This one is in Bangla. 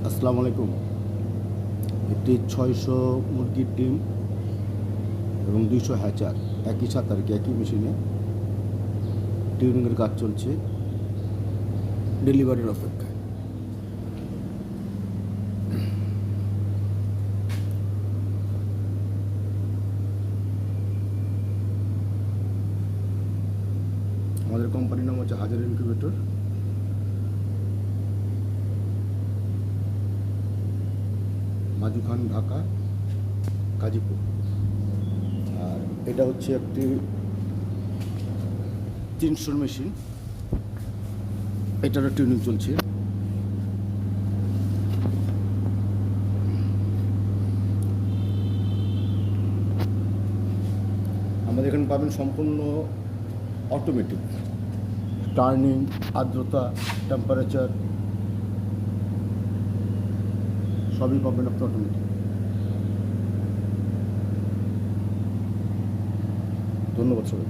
আসসালামু আলাইকুম। একটি 600 মুরগির ডিম এবং 200 হ্যাচার একই সাথে আর কি একই মেশিনে টিউনিংয়ের কাজ চলছে, ডেলিভারির অপেক্ষায়। আমাদের কোম্পানির নাম হচ্ছে হাজার ইনকিউবেটর। মাজুখান, ঢাকা, গাজীপুর। আর এটা হচ্ছে একটি 300 মেশিন, এটারও টিউনিং চলছে। আমাদের এখানে পাবেন সম্পূর্ণ অটোমেটিক, টার্নিং, আর্দ্রতা, টেম্পারেচার সবই পাবেন আপনি অটোমেটিক। ধন্যবাদ সবাই।